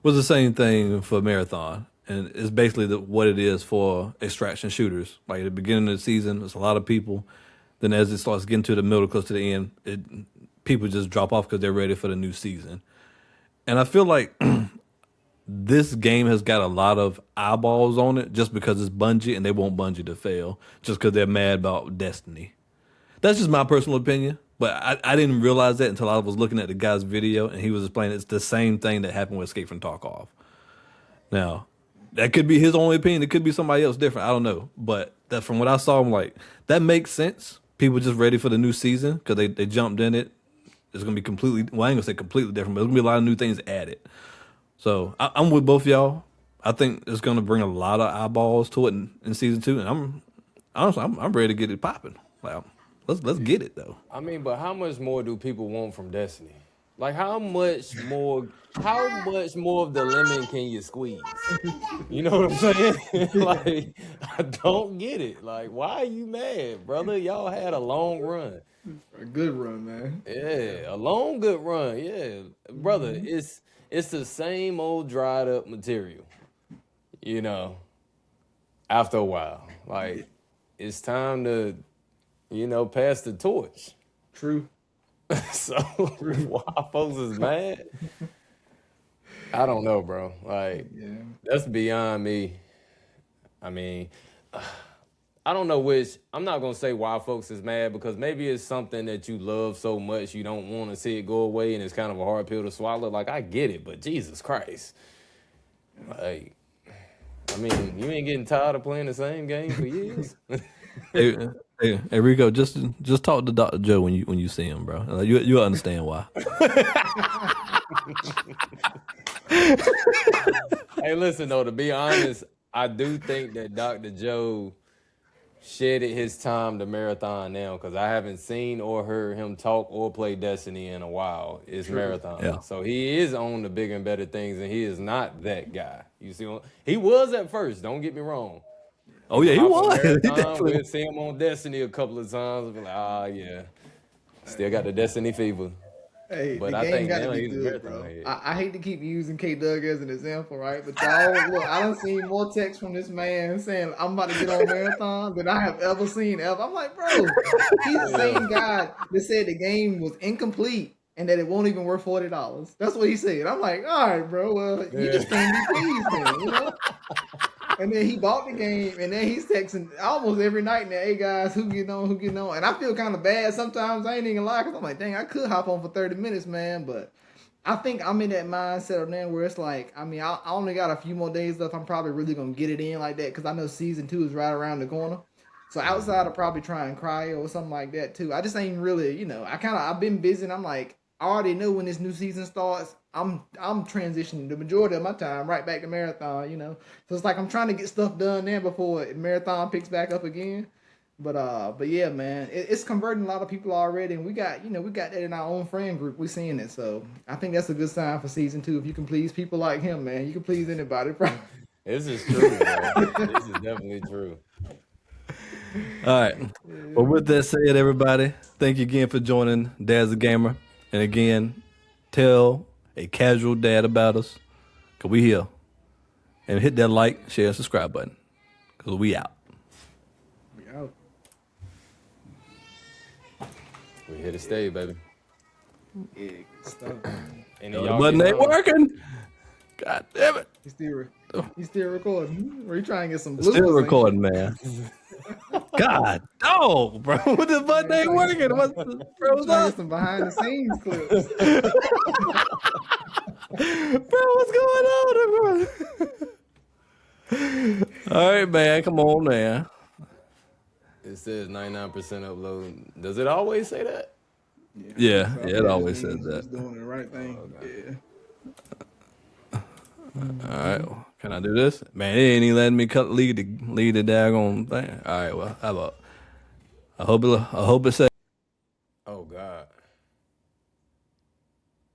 was the same thing for Marathon. And it's basically what it is for extraction shooters. Like at the beginning of the season, there's a lot of people. Then as it starts getting to the middle, close to the end, people just drop off because they're ready for the new season. And I feel like this game has got a lot of eyeballs on it just because it's Bungie, and they want Bungie to fail just because they're mad about Destiny. That's just my personal opinion. But I didn't realize that until I was looking at the guy's video, and he was explaining it's the same thing that happened with Escape from Tarkov. Now, that could be his only opinion. It could be somebody else different. I don't know. But that, from what I saw, I'm like, that makes sense. People just ready for the new season because they jumped in it. It's going to be completely, well, I ain't going to say completely different, but there's going to be a lot of new things added. So I'm with both y'all. I think it's going to bring a lot of eyeballs to it in season 2. And I'm ready to get it popping. Like, let's get it, though. I mean, but how much more do people want from Destiny? Like how much more of the lemon can you squeeze? You know what I'm saying? Like I don't get it. Like why are you mad, brother? Y'all had a long run. A good run, man. Yeah, a long good run. Yeah. Brother, it's the same old dried up material. You know, after a while. Like it's time to, pass the torch. True. So why folks is mad? I don't know, bro. Like that's beyond me. I mean, I don't know which. I'm not gonna say why folks is mad because maybe it's something that you love so much you don't want to see it go away, and it's kind of a hard pill to swallow. Like I get it, but Jesus Christ, like, I mean, you ain't getting tired of playing the same game for years. Hey, Rico, just talk to Dr. Joe when you see him, bro. You'll understand why. Hey, listen though, to be honest, I do think that Dr. Joe shedded his time to marathon now because I haven't seen or heard him talk or play Destiny in a while. It's marathon. Yeah. So he is on the bigger and better things, and he is not that guy. You see, he was at first, don't get me wrong. Oh, yeah, he was. We'll see him on Destiny a couple of times. We'll be like, yeah. Still got the Destiny fever. Hey, but the I game think gotta now be he's good, marathon bro. head. I hate to keep using K Doug as an example, right? But y'all, look, I done seen more texts from this man saying I'm about to get on marathon than I have ever seen ever. I'm like, bro, he's the same guy that said the game was incomplete and that it won't even worth $40. That's what he said. I'm like, all right, bro, well, you just can't be pleased then, you know? And then he bought the game, and then he's texting almost every night now, hey guys, who getting on? And I feel kind of bad sometimes, I ain't even gonna lie, because I'm like, dang, I could hop on for 30 minutes, man, but I think I'm in that mindset of now where it's like, I mean, I only got a few more days left. I'm probably really gonna get it in like that, because I know season 2 is right around the corner. So outside of probably trying Cryo or something like that too, I just ain't really, I've been busy, and I'm like, I already know when this new season starts, I'm transitioning the majority of my time right back to marathon, So it's like I'm trying to get stuff done there before marathon picks back up again. But yeah, man, it's converting a lot of people already, and we got that in our own friend group. We're seeing it, so I think that's a good sign for season 2. If you can please people like him, man, you can please anybody. This is true, bro. This is definitely true. All right. Well, with that said, everybody, thank you again for joining Dad's a Gamer. And again, tell a casual dad about us, because we here. And hit that like, share, subscribe button, because we out. We out. We here to stay, baby. Yeah, good stuff. And The button ain't working. God damn it. He's still recording. Or you trying to get some bloopers? Still recording, man. God, no, bro. The button ain't working. What's froze Trying to up? get some behind the scenes clips. Bro, what's going on? All right, man. Come on, man. It says 99% upload. Does it always say that? Yeah, it always says that. Just doing the right thing. Yeah. All right, well, can I do this? Man, it ain't even letting me lead the daggone thing. All right, well, how about? I hope it says. Oh God.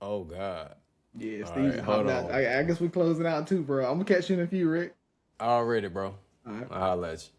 Oh God. Yeah, All Steve's right, hold out. on. I guess we closing out too, bro. I'm gonna catch you in a few, Rick. Already, bro. All right. I'll let you.